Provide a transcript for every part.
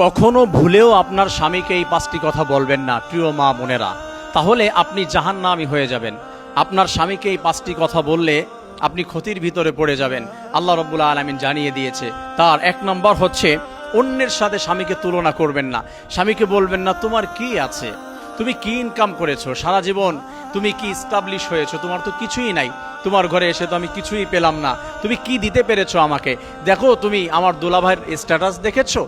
কখনো ভুলেও আপনার স্বামীকে এই 5টি কথা বলবেন না প্রিয় মা বোনেরা, তাহলে আপনি জাহান্নামী হয়ে যাবেন। আপনার স্বামীকে এই 5টি কথা বললে আপনি ক্ষতির ভিতরে পড়ে যাবেন। আল্লাহ রাব্বুল আলামিন জানিয়ে দিয়েছে। তার 1 নম্বর হচ্ছে অন্যের সাথে স্বামীকে তুলনা করবেন না। স্বামীকে বলবেন না তোমার কি আছে, তুমি কি ইনকাম করেছো সারা জীবন, তুমি কি এস্টাবলিশ হয়েছো, তোমার তো কিছুই নাই, তোমার ঘরে এসে তো আমি কিছুই পেলাম না, তুমি কি দিতে পেরেছো আমাকে, দেখো তুমি আমার দুলাভাইয়ের স্ট্যাটাস দেখেছো,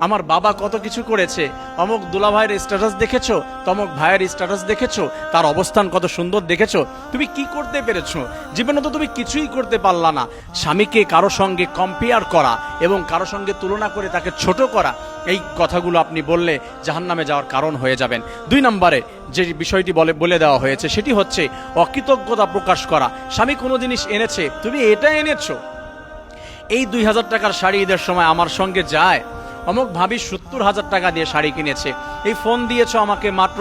আমার বাবা কত কিছু করেছে, অমুক দুলাভাইয়ের স্ট্যাটাস দেখেছো, তমক ভাইয়ের স্ট্যাটাস দেখেছো, তার অবস্থান কত সুন্দর দেখেছো, তুমি কি করতে পেরেছো, জীবনে তো তুমি কিছুই করতে পারলা না। স্বামীকে কারো সঙ্গে কম্পেয়ার করা এবং কারো সঙ্গে তুলনা করে তাকে ছোট করা, এই কথাগুলো আপনি বললে জাহান্নামে যাওয়ার কারণ হয়ে যাবেন। 2 নম্বরে যে বিষয়টি বলে দেওয়া হয়েছে সেটি হচ্ছে অকৃতজ্ঞতা প্রকাশ করা। স্বামী কোনো জিনিস এনেছে, তুমি এটা এনেছো, এই 2000 টাকার শাড়ি ঈদের সময় আমার সঙ্গে যায়, অমুক ভাবি 70,000 টাকা দিয়ে শাড়ি কিনেছে, এই ফোন দিয়েছো আমাকে মাত্র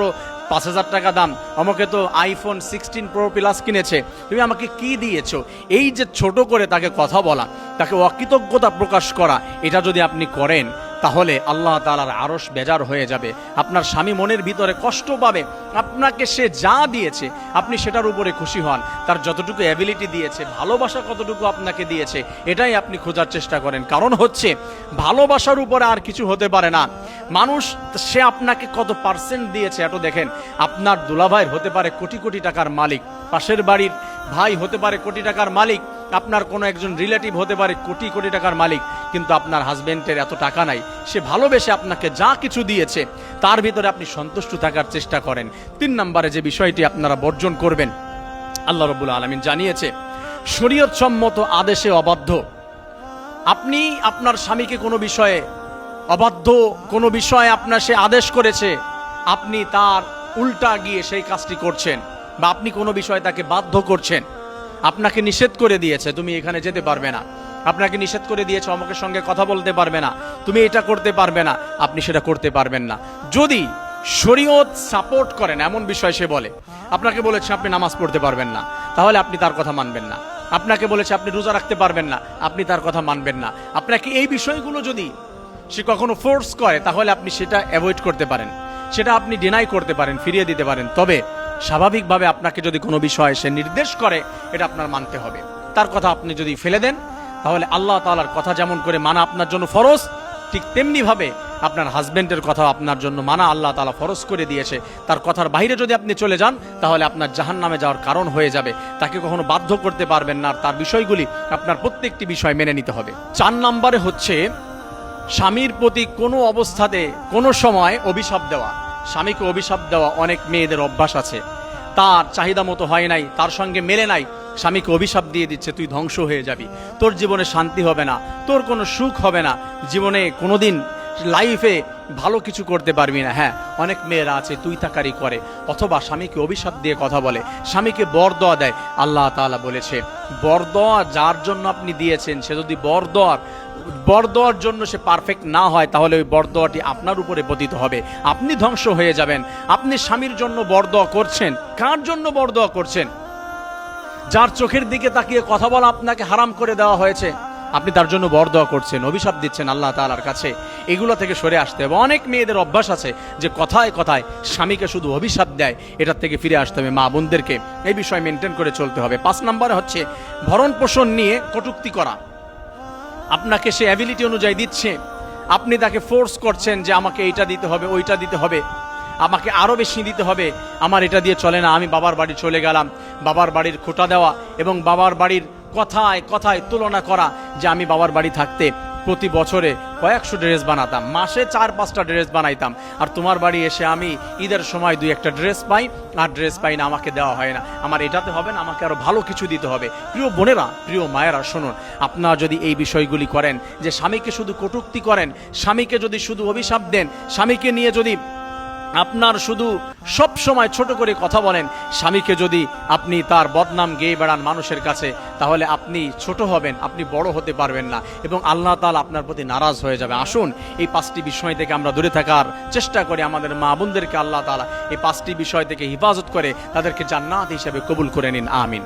5,000 টাকা দাম, আমাকে তো আইফোন 16 প্রো প্লাস কিনেছে, তুমি আমাকে কি দিয়েছো, এই যে ছোট করে তাকে কথা বলা, তাকে অকৃতজ্ঞতা প্রকাশ করা, এটা যদি আপনি করেন তাহলে আল্লাহ তাআলার আরশ বেজার হয়ে যাবে। আপনার স্বামী মনের ভিতরে কষ্ট পাবে, আপনাকে সে যা দিয়েছে আপনি সেটার উপরে খুশি হন, তার যতটুকু অ্যাবিলিটি দিয়েছে, ভালোবাসা কতটুকু আপনাকে দিয়েছে, এটাই আপনি খোঁজার চেষ্টা করেন। কারণ হচ্ছে ভালোবাসার উপরে আর কিছু হতে পারে না। মানুষ সে আপনাকে কত পার্সেন্ট দিয়েছে এত দেখেন। আপনার দুলাভাই হতে পারে কোটি কোটি টাকার মালিক, পাশের বাড়ির ভাই হতে পারে কোটি টাকার মালিক, আপনার কোনো একজন রিলেটিভ হতে পারে কোটি কোটি টাকার মালিক, কিন্তু আপনার হাজবেন্ডের এত টাকা নাই, সে ভালোবেসে আপনাকে যা কিছু দিয়েছে তার ভিতরে আপনি সন্তুষ্ট থাকার চেষ্টা করেন। 3 নম্বরে যে বিষয়টি আপনারা বর্জন করবেন, আল্লাহ রাব্বুল আলামিন জানিয়েছে শরীয়ত সম্মত আদেশে অবাধ্য। আপনি আপনার স্বামীকে কোনো বিষয়ে অবাধ্য, কোনো বিষয়ে আপনার সে আদেশ করেছে, আপনি তার উল্টা গিয়ে সেই কাজটি করছেন, বা আপনি কোনো বিষয়ে তাকে বাধ্য করছেন, আপনাকে নিষেধ করে দিয়েছে তুমি এখানে যেতে পারবে না, আপনাকে নিষেধ করে দিয়েছে অমুকের সঙ্গে কথা বলতে পারবে না, তুমি এটা করতে পারবে না, আপনি সেটা করতে পারবেন না। যদি শরীয়ত সাপোর্ট করেন এমন বিষয় সে বলে, আপনাকে বলেছে আপনি নামাজ পড়তে পারবেন না, তাহলে আপনি তার কথা মানবেন না। আপনাকে বলেছে আপনি রোজা রাখতে পারবেন না, আপনি তার কথা মানবেন না। আপনাকে এই বিষয়গুলো যদি সে কখনো ফোর্স করে তাহলে আপনি সেটা অ্যাভয়েড করতে পারেন, সেটা আপনি ডিনাই করতে পারেন, ফিরিয়ে দিতে পারেন। তবে স্বাভাবিকভাবে আপনাকে যদি কোনো বিষয় সে নির্দেশ করে এটা আপনার মানতে হবে। তার কথা আপনি যদি ফেলে দেন তাহলে আল্লাহ তাআলার কথা যেমন করে মানা আপনার জন্য ফরজ, ঠিক তেমনি ভাবে আপনার হাজবেন্ডের কথা আপনার জন্য মানা আল্লাহ তাআলা ফরজ করে দিয়েছে। তার কথার বাইরে যদি আপনি চলে যান তাহলে আপনার জাহান্নামে যাওয়ার কারণ হয়ে যাবে। তাকে কখনো বাধ্য করতে পারবেন না, তার বিষয়গুলি আপনার প্রত্যেকটি বিষয় মেনে নিতে হবে। 4 নম্বরে হচ্ছে স্বামীর প্রতি কোনো অবস্থাতে কোনো সময় অভিশাপ দেওয়া। স্বামীকে অভিশাপ দেওয়া অনেক মেয়েদের অভ্যাস আছে, তার চাহিদা মতো হয় নাই, তার সঙ্গে মেলে নাই, স্বামীকে অভিশাপ দিয়ে দিচ্ছে তুই ধ্বংস হয়ে যাবি, তোর জীবনে শান্তি হবে না, তোর কোনো সুখ হবে না, জীবনে কোনোদিন লাইফে ভালো কিছু করতে পারবি না। হ্যাঁ, অনেক মেয়েরা আছে তুই তাকারি করে, অথবা স্বামীকে অভিশাপ দিয়ে কথা বলে, স্বামীকে বরদোয়া দেয়। আল্লাহ তাআলা বলেছে বরদোয়া যার জন্য আপনি দিয়েছেন সে যদি বরদোয়ার জন্য সে পারফেক্ট না হয় তাহলে ওই বরদোয়াটি আপনার উপরে পতিত হবে, আপনি ধ্বংস হয়ে যাবেন। আপনি স্বামীর জন্য বরদোয়া করছেন, কার জন্য বরদোয়া করছেন? যার চোখের দিকে তাকিয়ে কথা বলা আপনাকে হারাম করে দেওয়া হয়েছে, আপনি তার জন্য বরদোয়া করছেন, অভিশাপ দিচ্ছেন আল্লাহ তাআলার কাছে। এগুলো থেকে সরে আসতে হবে। অনেক মেয়েদের অভ্যাস আছে যে কথায় কথায় স্বামীকে শুধু অভিশাপ দেয়, এটার থেকে ফিরে আসতে হবে। মা বোনদেরকে এই বিষয় মেনটেন করে চলতে হবে। 5 নম্বরে হচ্ছে ভরণ পোষণ নিয়ে কটূক্তি করা। আপনাকে সে অ্যাবিলিটি অনুযায়ী দিচ্ছে, আপনি তাকে ফোর্স করছেন যে আমাকে এইটা দিতে হবে, ওইটা দিতে হবে, আমাকে আরো বেশি দিতে হবে, আমার এটা দিয়ে চলে না, আমি বাবার বাড়ি চলে গেলাম। বাবার বাড়ির খোঁটা দেওয়া এবং বাবার বাড়ির কথায় কথায় তুলনা করা, যে আমি বাবার বাড়ি থাকতে প্রতি বছরে কয়েকশো ড্রেস বানাতাম, মাসে 4-5টা ড্রেস বানাইতাম, আর তোমার বাড়ি এসে আমি ঈদের সময় 2-1টা ড্রেস পাই, আর ড্রেস পাই না, আমাকে দেওয়া হয় না, আমার এটাতে হবে না, আমাকে আরো ভালো কিছু দিতে হবে। প্রিয় বোনেরা, প্রিয় মায়েরা, শুনুন, আপনারা যদি এই বিষয়গুলি করেন, যে স্বামীকে শুধু কটূক্তি করেন, স্বামীকে যদি শুধু অভিশাপ দেন, স্বামীকে নিয়ে যদি আপনার শুধু সব সময় ছোট করে কথা বলেন, স্বামীকে যদি আপনি তার বদনাম গেয়ে বেড়ান মানুষের কাছে, তাহলে আপনি ছোট হবেন, আপনি বড় হতে পারবেন না, এবং আল্লাহ তাআলা আপনার প্রতি নারাজ হয়ে যাবে। আসুন এই 5টি বিষয় থেকে আমরা দূরে থাকার চেষ্টা করি। আমাদের মা বোনদেরকে আল্লাহ তাআলা এই 5টি বিষয় থেকে হেফাজত করে তাদেরকে জান্নাত হিসেবে কবুল করে নিন। আমিন।